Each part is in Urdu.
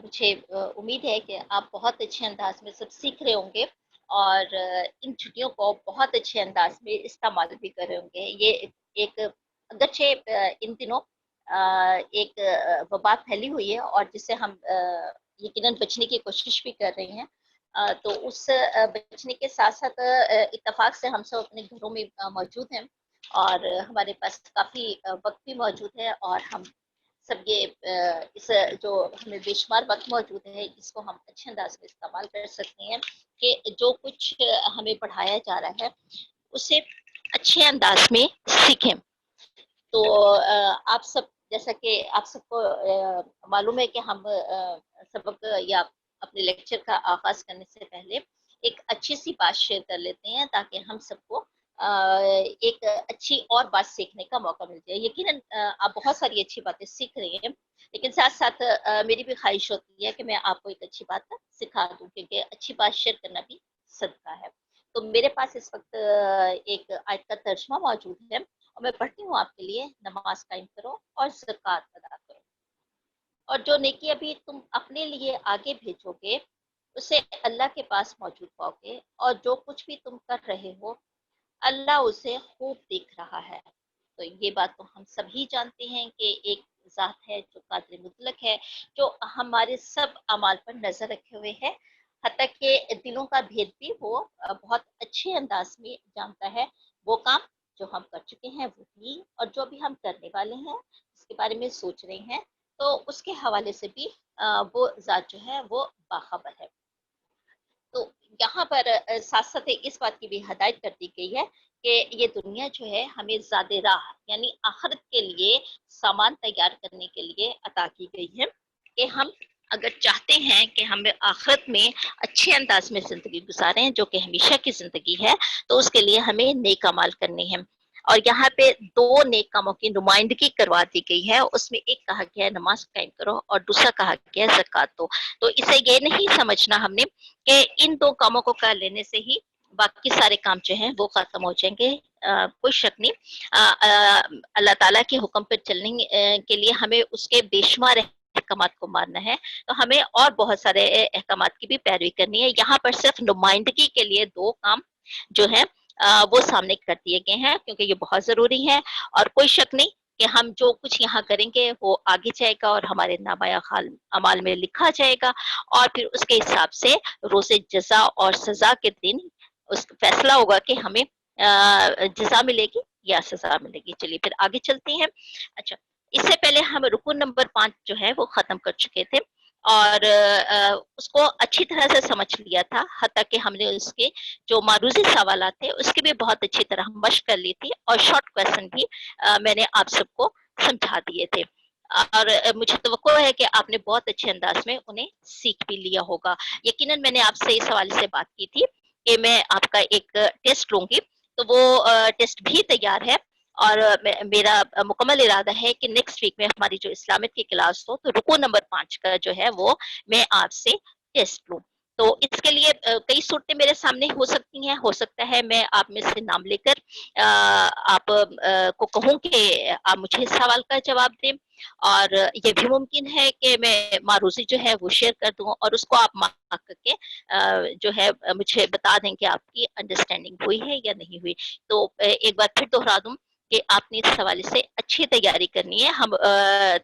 مجھے امید ہے کہ آپ بہت اچھے انداز میں سب سیکھ رہے ہوں گے اور ان چھٹیوں کو بہت اچھے انداز میں استعمال بھی کر رہے ہوں گے۔ یہ ایک اگرچہ ان دنوں ایک وبا پھیلی ہوئی ہے اور جس سے ہم یقیناً بچنے کی کوشش بھی کر رہے ہیں، تو اس بچنے کے ساتھ ساتھ اتفاق سے ہم سب اپنے گھروں میں موجود ہیں اور ہمارے پاس کافی وقت بھی موجود ہے، اور ہم سب یہ اس جو ہمیں بے شمار وقت موجود ہے اس کو ہم اچھے انداز میں استعمال کر سکتے ہیں کہ جو کچھ ہمیں پڑھایا جا رہا ہے اسے اچھے انداز میں سیکھیں۔ تو آپ سب، جیسا کہ آپ سب کو معلوم ہے کہ ہم سبق یا اپنے لیکچر کا آغاز کرنے سے پہلے ایک اچھی سی بات شیئر کر لیتے ہیں تاکہ ہم سب کو ایک اچھی اور بات سیکھنے کا موقع مل جائے۔ یقیناً آپ بہت ساری اچھی باتیں سیکھ رہے ہیں، لیکن ساتھ ساتھ میری بھی خواہش ہوتی ہے کہ میں آپ کو ایک اچھی بات سکھا دوں، کیونکہ اچھی بات شیئر کرنا بھی صدقہ ہے۔ تو میرے پاس اس وقت ایک آیت کا ترجمہ موجود ہے اور میں پڑھتی ہوں آپ کے لیے: نماز قائم کرو اور زکوٰۃ ادا کرو، اور جو نیکی ابھی تم اپنے لیے آگے بھیجو گے اسے اللہ کے پاس موجود پاؤ گے، اور جو کچھ بھی تم کر رہے ہو اللہ اسے خوب دیکھ رہا ہے۔ تو یہ بات تو ہم سبھی جانتے ہیں کہ ایک ذات ہے جو قادر مطلق ہے، جو ہمارے سب اعمال پر نظر رکھے ہوئے ہے، حتیٰ کہ دلوں کا بھید بھی وہ بہت اچھے انداز میں جانتا ہے۔ وہ کام جو ہم کر چکے ہیں وہ بھی، اور جو بھی ہم کرنے والے ہیں اس کے بارے میں سوچ رہے ہیں، تو اس کے حوالے سے بھی وہ ذات جو ہے وہ باخبر ہے۔ تو یہاں پر ساتھ ساتھ اس بات کی بھی ہدایت کر دی گئی ہے کہ یہ دنیا جو ہے ہمیں زاد راہ یعنی آخرت کے لیے سامان تیار کرنے کے لیے عطا کی گئی ہے، کہ ہم اگر چاہتے ہیں کہ ہم آخرت میں اچھے انداز میں زندگی گزاریں جو کہ ہمیشہ کی زندگی ہے، تو اس کے لیے ہمیں نیک اعمال کرنے ہیں۔ اور یہاں پہ دو نیک کاموں کی نمائندگی کروا دی گئی ہے، اس میں ایک کہا گیا ہے نماز قائم کرو اور دوسرا کہا گیا ہے زکوٰۃ دو۔ تو اسے یہ نہیں سمجھنا ہم نے کہ ان دو کاموں کو کر لینے سے ہی باقی سارے کام جو ہیں وہ ختم ہو جائیں گے۔ کوئی شک نہیں، اللہ تعالیٰ کے حکم پر چلنے کے لیے ہمیں اس کے بے شمار احکامات کو ماننا ہے، تو ہمیں اور بہت سارے احکامات کی بھی پیروی کرنی ہے۔ یہاں پر صرف نمائندگی کے لیے دو کام جو ہے وہ سامنے کر دیے گئے ہیں، کیونکہ یہ بہت ضروری ہے، اور کوئی شک نہیں کہ ہم جو کچھ یہاں کریں گے وہ آگے جائے گا اور ہمارے نامہ اعمال میں لکھا جائے گا، اور پھر اس کے حساب سے روز جزا اور سزا کے دن اس فیصلہ ہوگا کہ ہمیں جزا ملے گی یا سزا ملے گی۔ چلیے پھر آگے چلتے ہیں۔ اچھا، اس سے پہلے ہم رکن نمبر 5 جو ہے وہ ختم کر چکے تھے، اور اس کو اچھی طرح سے سمجھ لیا تھا، حتیٰ کہ ہم نے اس کے جو معروضی سوالات تھے اس کی بھی بہت اچھی طرح مشق کر لی تھی، اور شارٹ کویسچن بھی میں نے آپ سب کو سمجھا دیے تھے، اور مجھے توقع ہے کہ آپ نے بہت اچھے انداز میں انہیں سیکھ بھی لیا ہوگا۔ یقیناً میں نے آپ سے اس حوالے سے بات کی تھی کہ میں آپ کا ایک ٹیسٹ لوں گی، تو وہ ٹیسٹ بھی تیار ہے، اور میرا مکمل ارادہ ہے کہ نیکسٹ ویک میں ہماری جو اسلامک کی کلاس ہو تو رکو نمبر 5 کا جو ہے وہ میں آپ سے ٹیسٹ لوں۔ تو اس کے لیے کئی صورتیں میرے سامنے ہو سکتی ہیں، ہو سکتا ہے میں آپ میں سے نام لے کر آپ کو کہوں کہ آپ مجھے اس سوال کا جواب دیں، اور یہ بھی ممکن ہے کہ میں معروضی جو ہے وہ شیئر کر دوں اور اس کو آپ مارک کر کے جو ہے مجھے بتا دیں کہ آپ کی انڈرسٹینڈنگ ہوئی ہے یا نہیں ہوئی۔ تو ایک بار پھر دوہرا دوں کہ آپ نے اس حوالے سے اچھی تیاری کرنی ہے۔ ہم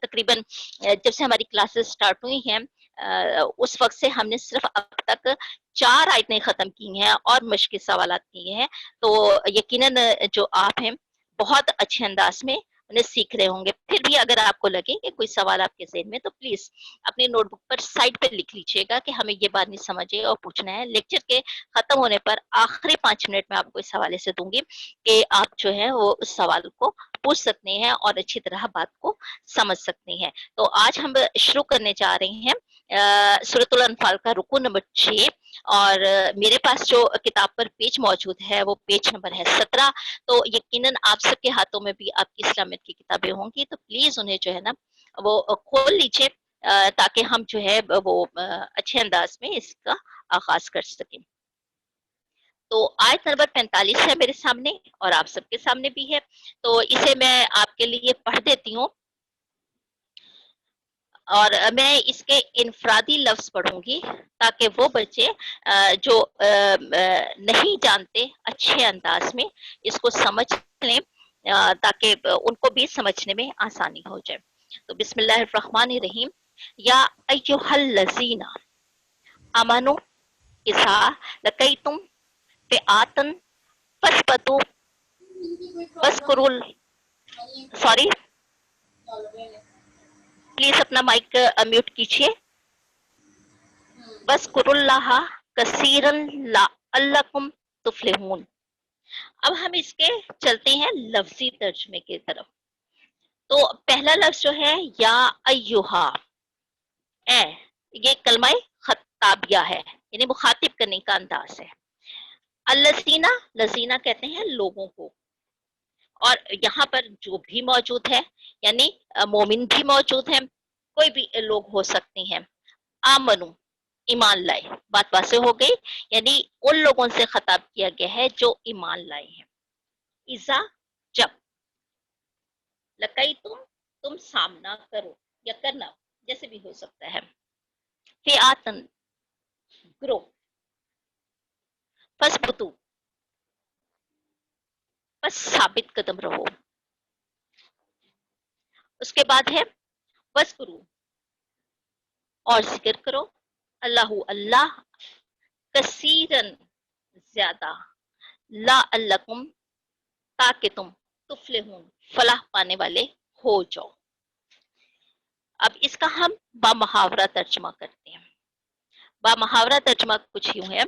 تقریباً جب سے ہماری کلاسز سٹارٹ ہوئی ہیں اس وقت سے ہم نے صرف اب تک 4 آیتیں ختم کی ہیں اور مشقی سوالات کیے ہیں، تو یقیناً جو آپ ہیں بہت اچھے انداز میں انہیں سیکھ رہے ہوں گے۔ پھر بھی اگر آپ کو لگے کہ کوئی سوال آپ کے ذہن میں، تو پلیز اپنی نوٹ بک پر سائڈ پہ لکھ لیجیے گا کہ ہمیں یہ بات نہیں سمجھے اور پوچھنا ہے۔ لیکچر کے ختم ہونے پر آخری 5 منٹ میں آپ کو اس حوالے سے دوں گی کہ آپ جو ہے وہ اس سوال کو پوچھ سکتے ہیں اور اچھی طرح بات کو سمجھ سکتے ہیں۔ تو آج ہم شروع کرنے جا رہے ہیں سورۃ الانفال کا رکوع نمبر 6، اور میرے پاس جو کتاب پر پیج موجود ہے وہ پیج نمبر ہے 17۔ تو یقیناً آپ سب کے ہاتھوں میں بھی آپ کی اسلامیت کی کتابیں ہوں گی، تو پلیز انہیں جو ہے نا وہ کھول لیجیے تاکہ ہم جو ہے وہ اچھے انداز میں اس کا آغاز کر سکیں۔ تو آیت نمبر 45 ہے میرے سامنے اور آپ سب کے سامنے بھی ہے، تو اسے میں آپ کے لیے پڑھ دیتی ہوں۔ اور میں اس کے انفرادی لفظ پڑھوں گی تاکہ وہ بچے جو نہیں جانتے اچھے انداز میں اس کو سمجھ لیں، تاکہ ان کو بھی سمجھنے میں آسانی ہو جائے. تو بسم اللہ الرحمن الرحیم. یا ایھا الذین آمنوا اذا لقیتم فئۃ فاثبتوا واذکروا سوری پلیز اپنا مائک میوٹ کیجیے. واذکروا اللہ کثیرا لعلکم تفلحون. اب ہم اس کے چلتے ہیں لفظی ترجمے کی طرف. تو پہلا لفظ جو ہے یا ایھا، اے، یہ کلمہ خطابیہ ہے، یعنی مخاطب کرنے کا انداز ہے. الذین، لذینہ کہتے ہیں لوگوں کو، اور یہاں پر جو بھی موجود ہے یعنی مومن بھی موجود ہیں، کوئی بھی لوگ ہو سکتے ہیں. آمنو، ایمان لائے. بات واضح ہو گئی، یعنی ان لوگوں سے خطاب کیا گیا ہے جو ایمان لائے ہیں. اذا، جب، لکئی تم سامنا کرو یا کرنا، جیسے بھی ہو سکتا ہے. فئاتن، گروہ. فثبتو، بس ثابت قدم رہو. اس کے بعد ہے وذکروا، اور ذکر کرو. اللہ، اللہ، کثیرن، زیادہ. لعلکم، تاکہ تم تفلحون، فلاح پانے والے ہو جاؤ. اب اس کا ہم با محاورہ ترجمہ کرتے ہیں. با محاورہ ترجمہ کچھ یوں ہے،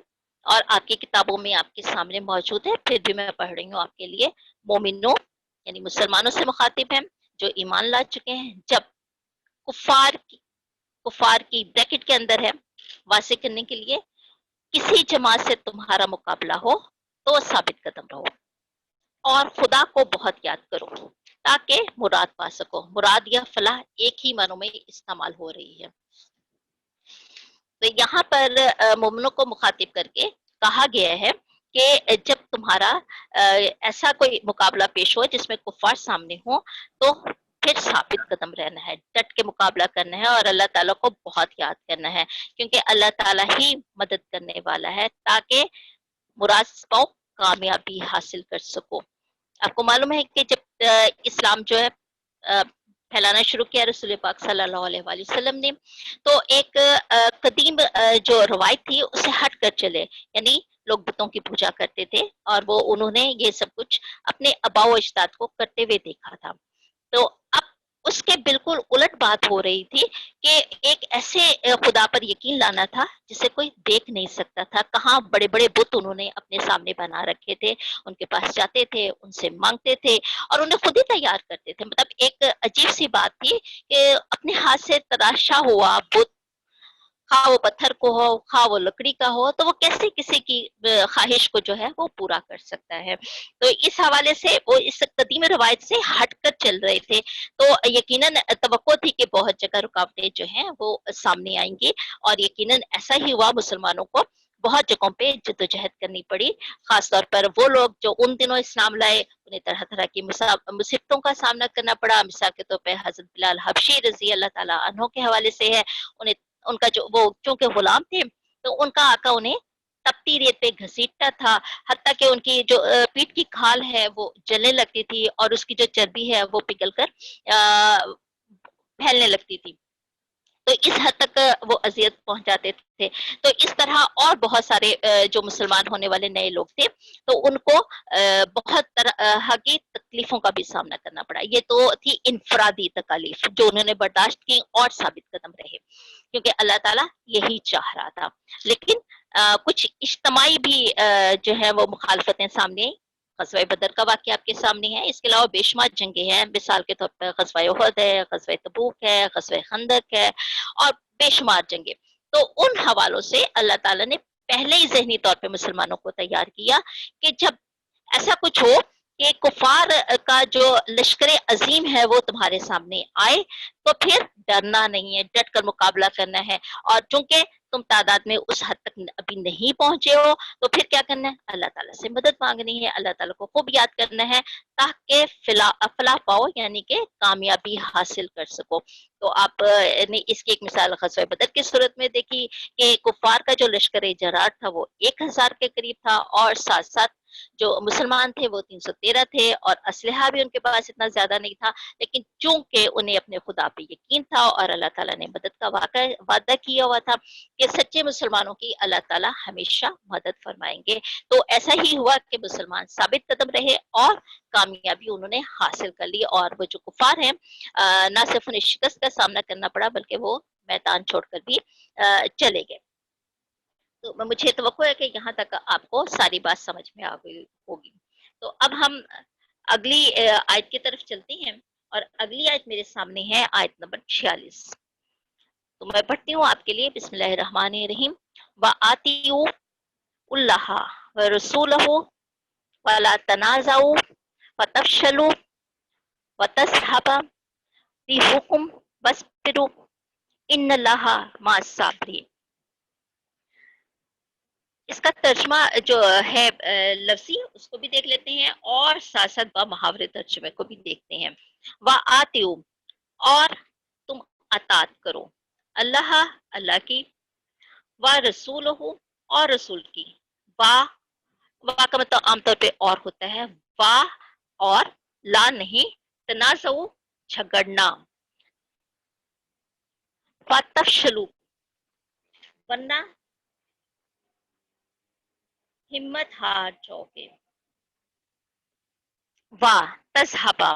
اور آپ کی کتابوں میں آپ کے سامنے موجود ہے، پھر بھی میں پڑھ رہی ہوں آپ کے لیے. مومنوں یعنی مسلمانوں سے مخاطب ہیں جو ایمان لا چکے ہیں. جب کفار کی بریکٹ کے اندر ہے واضح کرنے کے لیے، کسی جماعت سے تمہارا مقابلہ ہو تو ثابت قدم رہو، اور خدا کو بہت یاد کرو تاکہ مراد پا سکو. مراد یا فلاح ایک ہی معنوں میں استعمال ہو رہی ہے. تو یہاں پر مومنوں کو مخاطب کر کے کہا گیا ہے کہ جب تمہارا ایسا کوئی مقابلہ پیش ہو جس میں کفار سامنے ہو، تو پھر ثابت قدم رہنا ہے، ڈٹ کے مقابلہ کرنا ہے، اور اللہ تعالیٰ کو بہت یاد کرنا ہے، کیونکہ اللہ تعالیٰ ہی مدد کرنے والا ہے تاکہ مراد پاؤ، کامیابی حاصل کر سکو. آپ کو معلوم ہے کہ جب اسلام جو ہے پھیلانا شروع کیا رسول پاک صلی اللہ علیہ وآلہ وسلم نے، تو ایک قدیم جو روایت تھی اسے ہٹ کر چلے، یعنی لوگ بتوں کی پوجا کرتے تھے، اور وہ انہوں نے یہ سب کچھ اپنے آباء و اجداد کو کرتے ہوئے دیکھا تھا. تو اب اس کے بالکل الٹ بات ہو رہی تھی کہ ایک ایسے خدا پر یقین لانا تھا جسے کوئی دیکھ نہیں سکتا تھا. کہاں بڑے بڑے بت انہوں نے اپنے سامنے بنا رکھے تھے، ان کے پاس جاتے تھے، ان سے مانگتے تھے، اور انہیں خود ہی تیار کرتے تھے. مطلب ایک عجیب سی بات تھی کہ اپنے ہاتھ سے تراشا ہوا بت، خواہ وہ پتھر کو ہو خواہ وہ لکڑی کا ہو، تو وہ کیسے کسی کی خواہش کو جو ہے وہ پورا کر سکتا ہے. تو اس حوالے سے وہ اس قدیم روایت سے ہٹ کر چل رہے تھے. تو یقیناً توقع تھی کہ بہت جگہ رکاوٹیں جو ہیں وہ سامنے آئیں گی، اور یقیناً ایسا ہی ہوا. مسلمانوں کو بہت جگہوں پہ جدوجہد کرنی پڑی، خاص طور پر وہ لوگ جو ان دنوں اسلام لائے انہیں طرح طرح کی مصیبتوں کا سامنا کرنا پڑا. مثال کے طور پہ حضرت بلال حبشی رضی اللہ تعالیٰ عنہ کے حوالے سے ہے، انہیں ان کا جو وہ چونکہ غلام تھے تو ان کا آقا انہیں تپتی ریت پہ گھسیٹتا تھا، حتیٰ کہ ان کی جو پیٹ کی کھال ہے وہ جلنے لگتی تھی، اور اس کی جو چربی ہے وہ پگھل کر پھیلنے لگتی تھی. تو اس حد تک وہ اذیت پہنچاتے تھے. تو اس طرح اور بہت سارے جو مسلمان ہونے والے نئے لوگ تھے تو ان کو بہت طرح کی تکلیفوں کا بھی سامنا کرنا پڑا. یہ تو تھی انفرادی تکالیف جو انہوں نے برداشت کی اور ثابت قدم رہے، کیونکہ اللہ تعالیٰ یہی چاہ رہا تھا. لیکن کچھ اجتماعی بھی جو ہے وہ مخالفتیں سامنے آئیں. غزوہ بدر کا واقعہ آپ کے سامنے ہے، اس کے علاوہ بے شمار جنگیں ہیں. مثال کے طور پر غزوہ احد ہے، غزوہ تبوک ہے، غزوہ خندق ہے، اور بے شمار جنگیں. تو ان حوالوں سے اللہ تعالیٰ نے پہلے ہی ذہنی طور پہ مسلمانوں کو تیار کیا کہ جب ایسا کچھ ہو کہ کفار کا جو لشکر عظیم ہے وہ تمہارے سامنے آئے تو پھر ڈرنا نہیں ہے، ڈٹ کر مقابلہ کرنا ہے، اور چونکہ تم تعداد میں اس حد تک ابھی نہیں پہنچے ہو تو پھر کیا کرنا ہے، اللہ تعالیٰ سے مدد مانگنی ہے، اللہ تعالیٰ کو خوب یاد کرنا ہے تاکہ فلاح پاؤ، یعنی کہ کامیابی حاصل کر سکو۔ تو آپ نے اس کی ایک مثال غزوہ بدر کی صورت میں دیکھی کہ کفار کا جو لشکر جرار تھا وہ 1000 کے قریب تھا، اور ساتھ ساتھ جو مسلمان تھے وہ 313 تھے، اور اسلحہ بھی ان کے پاس اتنا زیادہ نہیں تھا، لیکن چونکہ انہیں اپنے خدا پہ یقین تھا اور اللہ تعالیٰ نے مدد کا وعدہ کیا ہوا تھا کہ سچے مسلمانوں کی اللہ تعالیٰ ہمیشہ مدد فرمائیں گے، تو ایسا ہی ہوا کہ مسلمان ثابت قدم رہے اور کامیابی انہوں نے حاصل کر لی، اور وہ جو کفار ہیں نہ صرف انہیں شکست کا سامنا کرنا پڑا بلکہ وہ میدان چھوڑ کر بھی چلے گئے۔ تو مجھے توقع ہے کہ یہاں تک آپ کو ساری بات سمجھ میں آ گئی ہوگی۔ تو اب ہم اگلی آیت کی طرف چلتے ہیں، اور اگلی آیت میرے سامنے ہے آیت نمبر 46۔ تو میں پڑھتی ہوں آپ کے لیے، بسم اللہ الرحمن الرحیم۔ وَآتِیُوا اللَّهَ وَرَسُولَهُ وَلَا تَنَازَعُوا فَتَفْشَلُوا وَتَذْهَبَ رِيحُكُمْ وَاصْبِرُوا إِنَّ اللَّهَ مَعَ الصَّابِرِينَ۔ اس کا ترجمہ جو ہے لفظی اس کو بھی دیکھ لیتے ہیں، اور ساتھ ساتھ با محاورے ترجمے کو بھی دیکھتے ہیں۔ وَآتِیُوا، اور تم اطاعت کرو، اللہ اللہ کی، وَرَسُولُهُ، اور رسول کی۔ وا کا مطلب عام طور پہ اور ہوتا ہے، وا اور لا نہیں، تنازع جھگڑنا، فتفشلوا، ورنہ ہمت ہار جاؤ گے، وا تذہبا،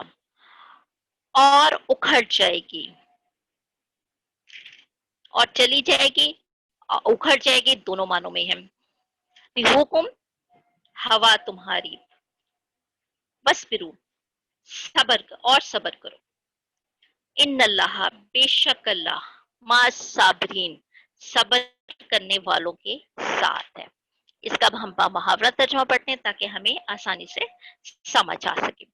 اور اکھڑ جائے گی، اور چلی جائے گی، اکھڑ جائے گی، دونوں معنوں میں ہے۔ حکم، ہوا تمہاری، بس پھرو، اور صبر کرو، ان اللہ، بے شک اللہ، ما صابرین، صبر کرنے والوں کے ساتھ ہے۔ اس کا اب ہم محاورہ ترجمہ پڑھتے ہیں تاکہ ہمیں آسانی سے سمجھ آ سکے۔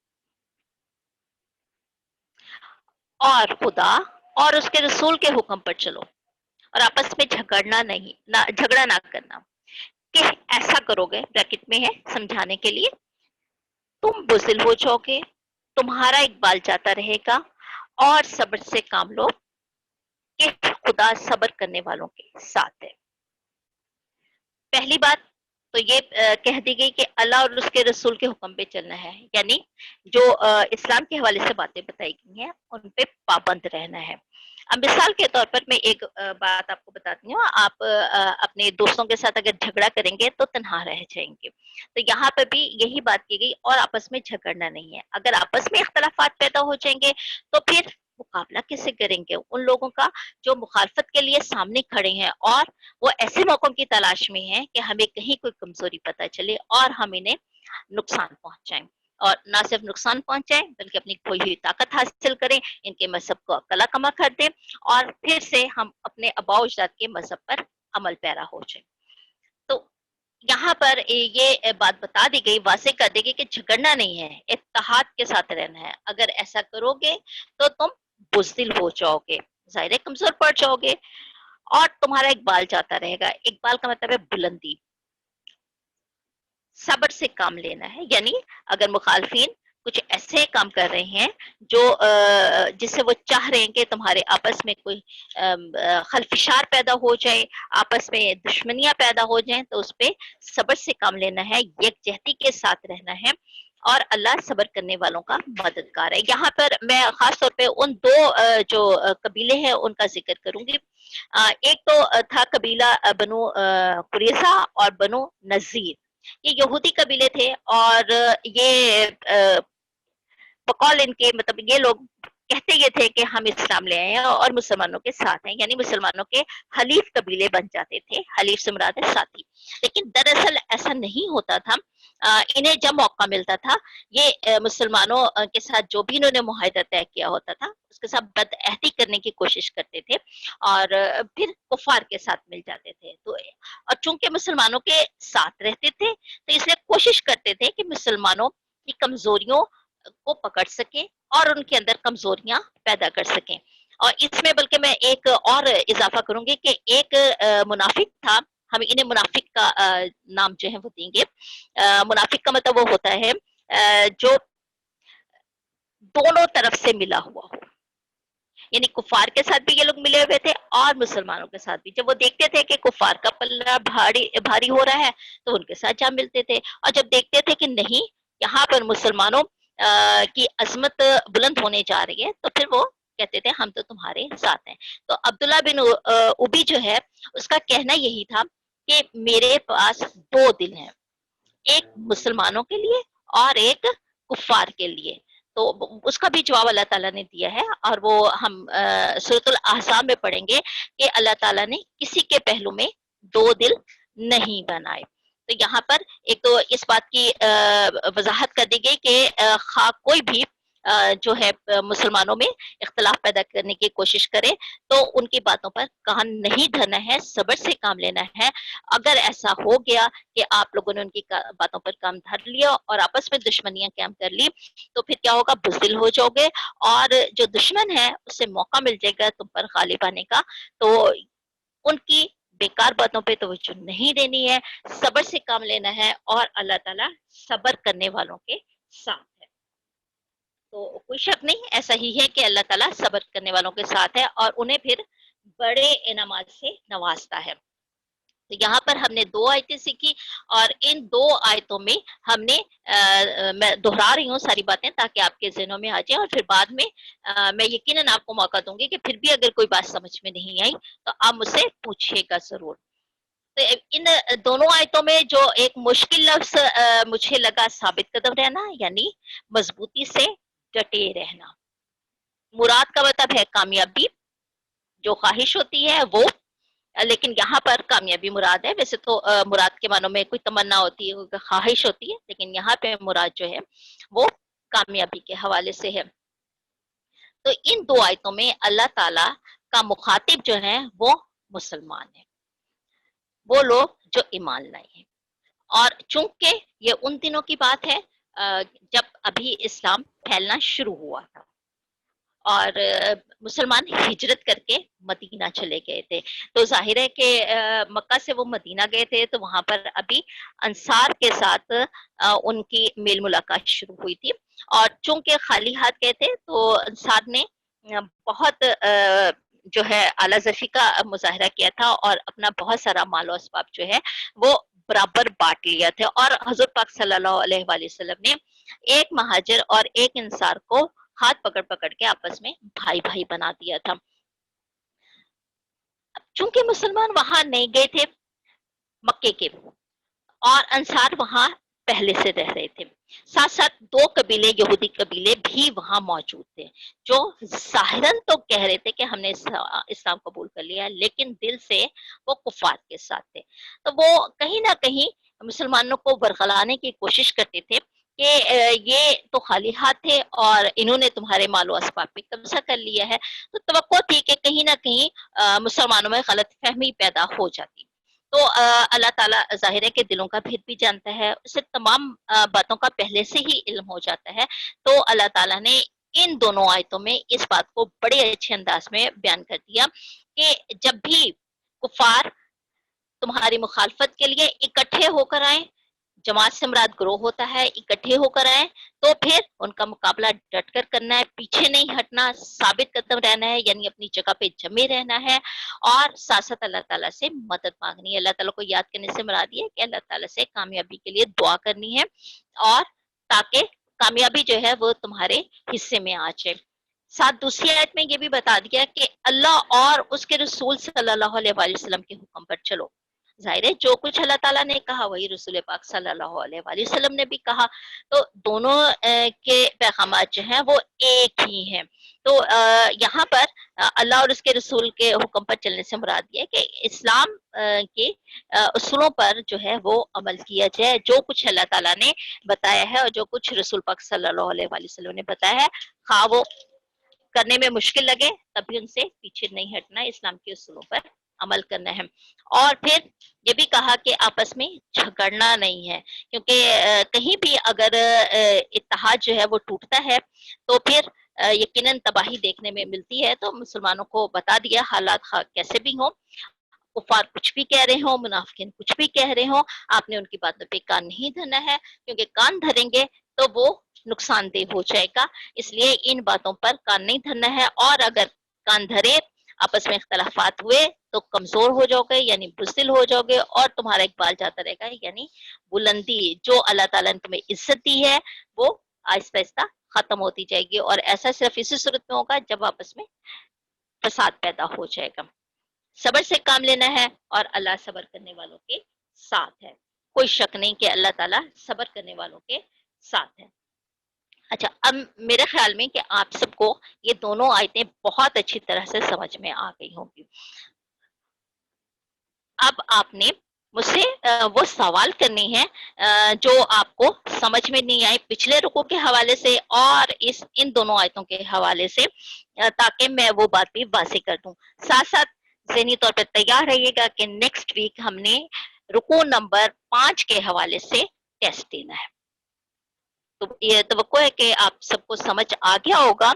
اور خدا اور اس کے رسول کے حکم پر چلو، اور آپس میں جھگڑا نہ کرنا، کہ ایسا کرو گے، بریکٹ میں ہے سمجھانے کے لیے، تم بزدل ہو جاؤ گے، تمہارا اقبال جاتا رہے گا، اور صبر سے کام لو کہ خدا صبر کرنے والوں کے ساتھ ہے۔ پہلی بات تو یہ کہہ دی گئی کہ اللہ اور اس کے رسول کے حکم پہ چلنا ہے، یعنی جو اسلام کے حوالے سے باتیں بتائی گئی ہیں ان پہ پابند رہنا ہے۔ اب مثال کے طور پر میں ایک بات آپ کو بتاتی ہوں، آپ اپنے دوستوں کے ساتھ اگر جھگڑا کریں گے تو تنہا رہ جائیں گے، تو یہاں پہ بھی یہی بات کی گئی، اور آپس میں جھگڑنا نہیں ہے۔ اگر آپس میں اختلافات پیدا ہو جائیں گے تو پھر مقابلہ کیسے کریں گے ان لوگوں کا جو مخالفت کے لیے سامنے کھڑے ہیں، اور وہ ایسے موقعوں کی تلاش میں ہیں کہ ہمیں کہیں کوئی کمزوری پتہ چلے اور ہم انہیں نقصان پہنچائیں، اور نہ صرف نقصان پہنچائیں بلکہ اپنی کھوئی ہوئی طاقت حاصل کریں، ان کے مذہب کو کلا کما کر دیں، اور پھر سے ہم اپنے آباء و اجداد کے مذہب پر عمل پیرا ہو جائیں۔ تو یہاں پر یہ بات بتا دی گئی، واضح کر دی گئی کہ جھگڑنا نہیں ہے، اتحاد کے ساتھ رہنا ہے۔ اگر ایسا کرو گے تو تم بزدل ہو جاؤ گے، ظاہر ہے کمزور پڑ جاؤ گے، اور تمہارا اقبال جاتا رہے گا۔ اقبال کا مطلب ہے بلندی۔ صبر سے کام لینا ہے، یعنی اگر مخالفین کچھ ایسے کام کر رہے ہیں جو جس سے وہ چاہ رہے ہیں کہ تمہارے آپس میں کوئی خلفشار پیدا ہو جائے، آپس میں دشمنیاں پیدا ہو جائیں، تو اس پہ صبر سے کام لینا ہے، یکجہتی کے ساتھ رہنا ہے، اور اللہ صبر کرنے والوں کا مددگار ہے۔ یہاں پر میں خاص طور پہ ان دو جو قبیلے ہیں ان کا ذکر کروں گی۔ ایک تو تھا قبیلہ بنو قریظہ اور بنو نذیر، یہ یہودی قبیلے تھے، اور یہ بقول ان کے مطلب یہ لوگ کہتے یہ تھے کہ ہم اسلام لے آئے ہیں اور مسلمانوں کے ساتھ ہیں، یعنی مسلمانوں کے حلیف قبیلے بن جاتے تھے، حلیف سے مراد ہے ساتھی، لیکن دراصل ایسا نہیں ہوتا تھا۔ انہیں جب موقع ملتا تھا یہ مسلمانوں کے ساتھ جو بھی انہوں نے معاہدہ طے کیا ہوتا تھا اس کے ساتھ بدعہدی کرنے کی کوشش کرتے تھے، اور پھر کفار کے ساتھ مل جاتے تھے، تو اور چونکہ مسلمانوں کے ساتھ رہتے تھے تو اس لیے کوشش کرتے تھے کہ مسلمانوں کی کمزوریوں کو پکڑ سکیں اور ان کے اندر کمزوریاں پیدا کر سکیں. اور اس میں بلکہ میں ایک اور اضافہ کروں گی کہ ایک منافق تھا، ہم انہیں منافق کا نام جو ہے وہ دیں گے. منافق کا مطلب وہ ہوتا ہے جو دونوں طرف سے ملا ہوا ہو، یعنی کفار کے ساتھ بھی یہ لوگ ملے ہوئے تھے اور مسلمانوں کے ساتھ بھی. جب وہ دیکھتے تھے کہ کفار کا پلہ بھاری ہو رہا ہے تو ان کے ساتھ جا ملتے تھے، اور جب دیکھتے تھے کہ نہیں یہاں پر مسلمانوں کی عظمت بلند ہونے جا رہی ہے تو پھر وہ کہتے تھے ہم تو تمہارے ساتھ ہیں. تو عبداللہ بن ابی جو ہے اس کا کہنا یہی تھا کہ میرے پاس دو دل ہیں، ایک مسلمانوں کے لیے اور ایک کفار کے لیے. تو اس کا بھی جواب اللہ تعالیٰ نے دیا ہے، اور وہ ہم سورۃ الاحزاب میں پڑھیں گے کہ اللہ تعالیٰ نے کسی کے پہلو میں دو دل نہیں بنائے. تو یہاں پر ایک تو اس بات کی وضاحت کر دی گئی کہ کوئی بھی جو ہے مسلمانوں میں اختلاف پیدا کرنے کی کوشش کرے تو ان کی باتوں پر کان نہیں دھرنا ہے، صبر سے کام لینا ہے. اگر ایسا ہو گیا کہ آپ لوگوں نے ان کی باتوں پر کام دھر لیا اور آپس میں دشمنیاں قائم کر لی تو پھر کیا ہوگا، بزدل ہو جاؤ گے اور جو دشمن ہے اس سے موقع مل جائے گا تم پر غالب آنے کا. تو ان کی بیکار باتوں پہ توجہ نہیں دینی ہے، صبر سے کام لینا ہے، اور اللہ تعالیٰ صبر کرنے والوں کے ساتھ ہے. تو کوئی شک نہیں، ایسا ہی ہے کہ اللہ تعالیٰ صبر کرنے والوں کے ساتھ ہے اور انہیں پھر بڑے انعامات سے نوازتا ہے. تو یہاں پر ہم نے دو آیتیں سیکھی، اور ان دو آیتوں میں ہم نے میں دہرا رہی ہوں ساری باتیں تاکہ آپ کے ذہنوں میں آ جائیں، اور پھر بعد میں میں یقیناً آپ کو موقع دوں گی کہ پھر بھی اگر کوئی بات سمجھ میں نہیں آئی تو آپ مجھ سے پوچھیے گا ضرور. تو ان دونوں آیتوں میں جو ایک مشکل لفظ مجھے لگا ثابت قدم رہنا، یعنی مضبوطی سے ڈٹے رہنا. مراد کا مطلب ہے کامیابی، جو خواہش ہوتی ہے وہ، لیکن یہاں پر کامیابی مراد ہے. ویسے تو مراد کے معنوں میں کوئی تمنا ہوتی ہے، کوئی خواہش ہوتی ہے، لیکن یہاں پہ مراد جو ہے وہ کامیابی کے حوالے سے ہے. تو ان دو آیتوں میں اللہ تعالی کا مخاطب جو ہے وہ مسلمان ہے، وہ لوگ جو ایمان لائے ہیں. اور چونکہ یہ ان دنوں کی بات ہے جب ابھی اسلام پھیلنا شروع ہوا تھا اور مسلمان ہجرت کر کے مدینہ چلے گئے تھے. تو ظاہر ہے کہ مکہ سے وہ مدینہ گئے تھے تو وہاں پر ابھی انصار کے ساتھ ان کی میل ملاقات شروع ہوئی تھی، اور چونکہ خالی ہاتھ گئے تھے تو انصار نے بہت جو ہے اعلیٰ ظفی کا مظاہرہ کیا تھا اور اپنا بہت سارا مال و اسباب جو ہے وہ برابر بانٹ لیا تھا. اور حضور پاک صلی اللہ علیہ وآلہ وسلم نے ایک مہاجر اور ایک انصار کو ہاتھ پکڑ پکڑ کے آپس میں بھائی بھائی بنا دیا تھا. چونکہ مسلمان وہاں نہیں گئے تھے مکے کے، اور انصار وہاں پہلے سے رہ رہے تھے، ساتھ ساتھ دو قبیلے یہودی قبیلے بھی وہاں موجود تھے جو ظاہراً تو کہہ رہے تھے کہ ہم نے اسلام قبول کر لیا، لیکن دل سے وہ کفار کے ساتھ تھے. تو وہ کہیں نہ کہیں مسلمانوں کو برگلانے کی کوشش کرتے تھے کہ یہ تو خالی ہاتھ تھے اور انہوں نے تمہارے مال و اسباب پہ قبضہ کر لیا ہے. تو توقع تھی کہ کہیں نہ کہیں مسلمانوں میں غلط فہمی پیدا ہو جاتی. تو اللہ تعالیٰ ظاہر ہے کہ دلوں کا بھید بھی جانتا ہے، اسے تمام باتوں کا پہلے سے ہی علم ہو جاتا ہے. تو اللہ تعالیٰ نے ان دونوں آیتوں میں اس بات کو بڑے اچھے انداز میں بیان کر دیا کہ جب بھی کفار تمہاری مخالفت کے لیے اکٹھے ہو کر آئیں، جماعت سے مراد گروہ ہوتا ہے، اکٹھے ہو کر آئیں تو پھر ان کا مقابلہ ڈٹ کر کرنا ہے، پیچھے نہیں ہٹنا، ثابت قدم رہنا ہے، یعنی اپنی جگہ پہ جمے رہنا ہے، اور ساتھ ساتھ اللہ تعالیٰ سے مدد مانگنی ہے. اللہ تعالیٰ کو یاد کرنے سے مراد یہ ہے کہ اللہ تعالیٰ سے کامیابی کے لیے دعا کرنی ہے، اور تاکہ کامیابی جو ہے وہ تمہارے حصے میں آ جائے. ساتھ دوسری آیت میں یہ بھی بتا دیا کہ اللہ اور اس کے رسول صلی اللہ علیہ وآلہ وسلم کے حکم پر چلو. ظاہر ہے جو کچھ اللہ تعالیٰ نے کہا وہی رسول پاک صلی اللہ علیہ وآلہ وسلم نے بھی کہا. تو دونوں کے پیغامات جو ہیں وہ ایک ہی ہیں. تو یہاں پر اللہ اور اس کے رسول کے حکم پر چلنے سے مراد یہ ہے کہ اسلام کے اصولوں پر جو ہے وہ عمل کیا جائے. جو کچھ اللہ تعالیٰ نے بتایا ہے اور جو کچھ رسول پاک صلی اللہ علیہ وآلہ وسلم نے بتایا ہے، خواہ وہ کرنے میں مشکل لگے تب بھی ان سے پیچھے نہیں ہٹنا، اسلام کے اصولوں پر عمل کرنا ہے. اور پھر یہ بھی کہا کہ آپس میں جھگڑنا نہیں ہے، کیونکہ کہیں بھی اگر اتحاد جو ہے وہ ٹوٹتا ہے تو پھر یقیناً تباہی دیکھنے میں ملتی ہے. تو مسلمانوں کو بتا دیا حالات کیسے بھی ہوں، کفار کچھ بھی کہہ رہے ہوں، منافقین کچھ بھی کہہ رہے ہوں، آپ نے ان کی باتوں پہ کان نہیں دھرنا ہے، کیونکہ کان دھریں گے تو وہ نقصان دہ ہو جائے گا. اس لیے ان باتوں پر کان نہیں دھرنا ہے. اور اگر کان دھرے، آپس میں اختلافات ہوئے تو کمزور ہو جاؤ گے، یعنی بزدل ہو جاؤ گے، اور تمہارا اقبال جاتا رہے گا، یعنی بلندی جو اللہ تعالیٰ نے تمہیں عزت دی ہے وہ آہستہ آہستہ ختم ہوتی جائے گی. اور ایسا صرف اسی صورت میں ہوگا جب آپس میں فساد پیدا ہو جائے گا. صبر سے کام لینا ہے، اور اللہ صبر کرنے والوں کے ساتھ ہے. کوئی شک نہیں کہ اللہ تعالیٰ صبر کرنے والوں کے ساتھ ہے. اچھا، اب میرے خیال میں کہ آپ سب کو یہ دونوں آیتیں بہت اچھی طرح سے سمجھ میں آ گئی ہوں گی. اب آپ نے مجھ سے وہ سوال کرنے ہیں جو آپ کو سمجھ میں نہیں آئے پچھلے رکوع کے حوالے سے اور ان دونوں آیتوں کے حوالے سے، تاکہ میں وہ بات بھی واضح کر دوں. ساتھ ساتھ ذہنی طور پہ تیار رہیے گا کہ نیکسٹ ویک ہم نے رکوع نمبر 5 کے حوالے سے ٹیسٹ دینا ہے. تو یہ توقع ہے کہ آپ سب کو سمجھ آ گیا ہوگا